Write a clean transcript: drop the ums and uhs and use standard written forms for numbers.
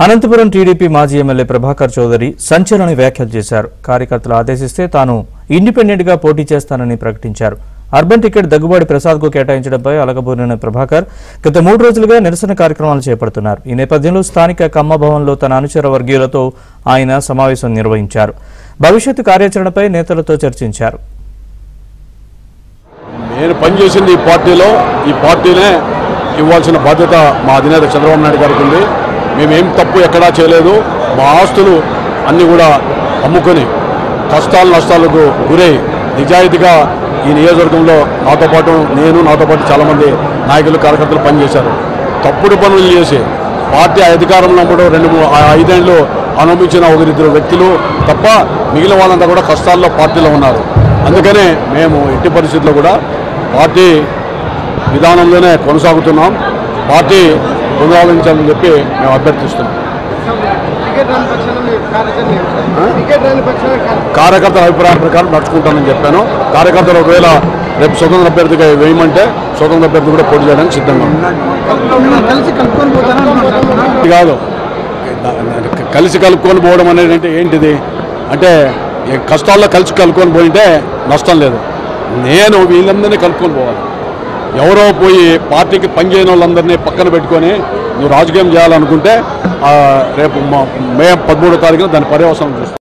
Anantapuram TDP మాజీ MLA Prabhakar Chowdary సంచలన వ్యాఖ్యలు చేశారు. కార్యకర్తలు ఆదేశిస్తే తాను ఇండిపెండెంట్ గా పోటీ చేస్తానని ప్రకటించారు. అర్బన్ టికెట్ దగ్గుబాటి ప్రసాద్ కు కేటాయించడంపై అలగబోరిన ప్రభాకర్ గత 3 రోజులుగా నిరసన కార్యక్రమాలు చేపడుతున్నారు. ఈ నేపథ్యంలో స్థానిక కమ్మ భవన్లో తన అనుచర వర్గీయులతో ఆయన సమావేశం నిర్వహించారు. భవిష్యత్తు కార్యాచరణపై నేతలతో చర్చించారు. నేను పనిచేసింది ఈ పార్టీనే ఇవ్వాల్సిన బాధ్యత మా అధినేత చంద్రబాబు నాయుడు గారికి ఉంది. మేమేం తప్పు ఎక్కడా చేయలేదు. మా ఆస్తులు అన్నీ కూడా అమ్ముకొని కష్టాలు నష్టాలకు గురై నిజాయితీగా ఈ నియోజకవర్గంలో నాతో పాటు చాలామంది నాయకులు కార్యకర్తలు పనిచేశారు. తప్పుడు పనులు చేసి పార్టీ అధికారంలో ఉన్నప్పుడు 5 ఏళ్ళు అనుభవించిన 1-2 వ్యక్తులు తప్ప మిగిలిన వాళ్ళంతా కూడా కష్టాల్లో పార్టీలో ఉన్నారు. అందుకనే మేము ఎట్టి పరిస్థితుల్లో కూడా పార్టీ విధానంలోనే కొనసాగుతున్నాం. పార్టీ కొనసాగించాలని చెప్పి మేము అభ్యర్థిస్తున్నాం. కార్యకర్తల అభిప్రాయం ప్రకారం నడుచుకుంటానని చెప్పాను. కార్యకర్తలు ఒకవేళ రేపు స్వతంత్ర అభ్యర్థిగా వేయమంటే స్వతంత్ర అభ్యర్థి కూడా పోటీ చేయడానికి సిద్ధంగా కాదు. కలిసి కలుపుకొని పోవడం అనేది అంటే ఏంటిది అంటే కష్టాల్లో కలిసి కలుపుకొని పోయింటే నష్టం లేదు. నేను వీళ్ళందరినీ కలుపుకొని పోవాలి. ఎవరో పోయి పార్టీకి పనిచేయని వాళ్ళందరినీ పక్కన పెట్టుకొని నువ్వు రాజకీయం చేయాలనుకుంటే రేపు మే 13వ తారీఖున దాని పర్యవసానం చూస్తాం.